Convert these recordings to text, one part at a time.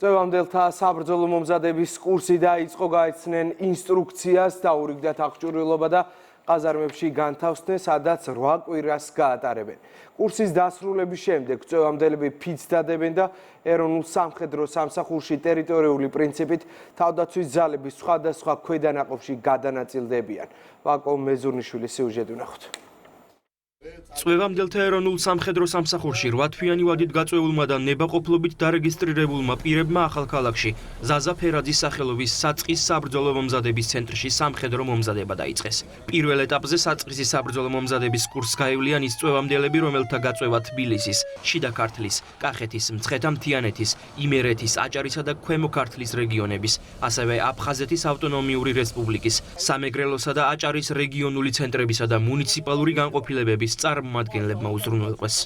წევამდელთა საბრძოლო მომზადების კურსი დაიწყო, გაეცნენ ინსტრუქციას, დაურიგდათ აღჭურვილობა და ყაზარმებში განთავსდნენ, სადაც 8 კვირას გაატარებენ. კურსის დასრულების შემდეგ წევამდელები ფიცს დადებენ და ეროვნულ სამხედრო სამსახურში ტერიტორიული პრინციპით თავდაცვის ძალების სხვადასხვა ქვედანაყოფში გადანაწილდებიან. ვაკო მეზურნიშვილის სიუჟეტი ვნახოთ. წვევამდელთა ეროვნულ სამხედრო სამსახურში 8 თვიანი ვადით გაწვეულმა და ნებაყოფლობით დარეგისტრირებულმა პირებმა ახალქალაქში ზაზა ფერაძის სახელობის საწყის საბრძოლო მომზადების ცენტრში სამხედრო მომზადება დაიწყეს. პირველ ეტაპზე საწყისი საბრძოლო მომზადების კურსს გაევლიან ის წვევამდელები, რომელთა გაწვევა თბილისის, შიდა ქართლის, კახეთის, მცხეთა-მთიანეთის, იმერეთის, აჭარისა და ქვემო ქართლის რეგიონების, ასევე აფხაზეთის ავტონომიური რესპუბლიკის, სამეგრელოსა და აჭარის რეგიონული ცენტრებისა და მუნიციპალური განყოფილებების წარმომადგენლებმა უზრუნველყვეს.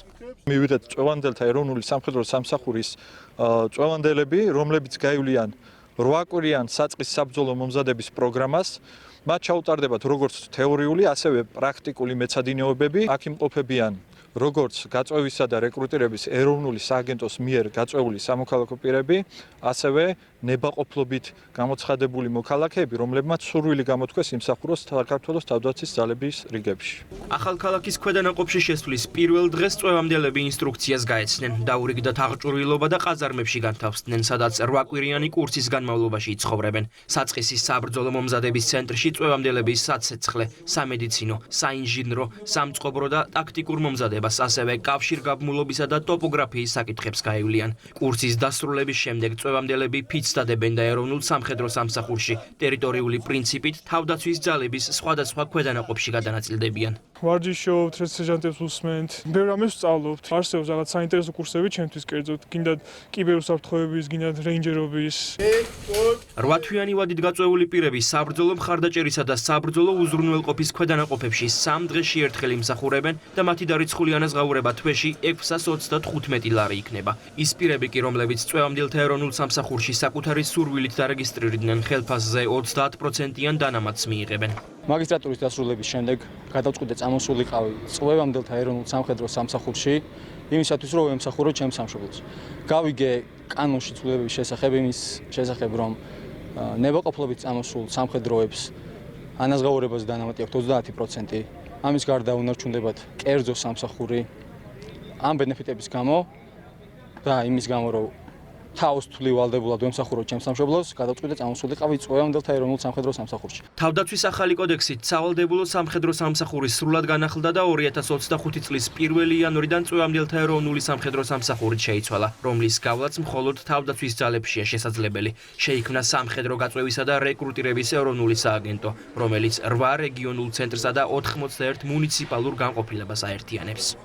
მივიდეთ წვევანდელთა ეროვნული სამხედრო სამსახურის წვევანდელები, რომლებიც გაივლიან 8 კვირიან საწყის საბრძოლო მომზადების პროგრამას. მათ ჩაუტარდებათ როგორც თეორიული, ასევე პრაქტიკული მეცადინეობები. აქ იმყოფებიან როგორც გაწვევისა და რეკრუტირების ეროვნული სააგენტოს მიერ გაწვეული სამოქალაქო პირები, ასევე ნებაყოფლობით გამოცხადებული მოქალაქეები, რომლებმაც სურვილი გამოთქვეს იმსახუროს საქართველოს თავდაცვის ძალების რიგებში. ახალქალაქის ქვედანაყოფში შესვლის პირველ დღეს წვევამდელები ინსტრუქციას გაეცნენ, დაურიგდათ აღჭურვილობა და ყაზარმებში განთავსდნენ, სადაც 8 კვირიანი კურსის განმავლობაში იცხოვრებენ. საწყისი საბრძოლო მომზადების ცენტრში წვევამდელები საცეცხლე, სამედიცინო, საინჟინრო, სამწყობრო და ტაქტიკურ მომზადებას, ასევე კავშირგაბმულობისა და ტოპოგრაფიის საკითხებს გაევლიან. კურსის დასრულების შემდეგ წვევამდელები ფიცს დადებენ და ეროვნულ სამხედრო სამსახურში ტერიტორიული პრინციპით თავდაცვის ძალების სხვადასხვა ქვედანაყოფში გადანაწილდებიან. ვარჯიშობთ, სერჟანტებს უსმენთ, ბევრ რამეს ვსწავლობთ. არსებობს რაღაც საინტერესო კურსები ჩემთვის კერძოდ, გინდათ კიბერუსაფრთხოების, გინდათ რეინჯერობის. 8 თვიანი ვადით გაწვეული პირები საბრძოლო მხარდაჭერისა და საბრძოლო უზრუნველყოფის ქვედანაყოფებში 3 დღეში ერთხელ იმსახურებენ და მათი დარიცხული ანაზღაურება თვეში 635 ლარი იქნება. ის პირები კი, რომლებიც წვევამდელთა ეროვნულ სამსახურში საკუთარი სურვილით დარეგისტრირდნენ, ხელფასზე 30%-იან დანამატს მიიღებენ. მაგისტრატურის დასრულების შემდეგ გადავწყვიტე წამოსულიყავი წვევამდელთა ეროვნულ სამხედრო სამსახურში, იმისათვის რომ ემსახურო ჩემს სამშობლოს. გავიგე კანონში ცვლილებების შესახებ, იმის შესახებ, რომ ნებაყოფლობით წამოსულ სამხედროებს ანაზღაურებაზე დანამატი აქვს 30%. ამის გარდა უნარჩუნდებათ კერძო სამსახური ამ ბენეფიტების გამო და იმის გამო, რომ თავს თვლივალდებულად ვემსახურო ჩემს სამშობლოს, გადავწყვიტე წამოსულიყავი წვევამდელთა ეროვნულ სამხედრო სამსახურში. თავდაცვის ახალი კოდექსით სავალდებულო სამხედრო სამსახური სრულად განახლდა და 2025 წლის 1 იანვრიდან წვევამდელთა ეროვნული სამხედრო სამსახურით შეიცვალა, რომლის გავლაც მხოლოდ თავდაცვის ძალებშია შესაძლებელი. შეიქმნა სამხედრო გაწვევისა და რეკრუტირების ეროვნული სააგენტო, რომელიც 8 რეგიონულ ცენტრსა და 91 მუნიციპალურ განყოფილებას აერთიანებს.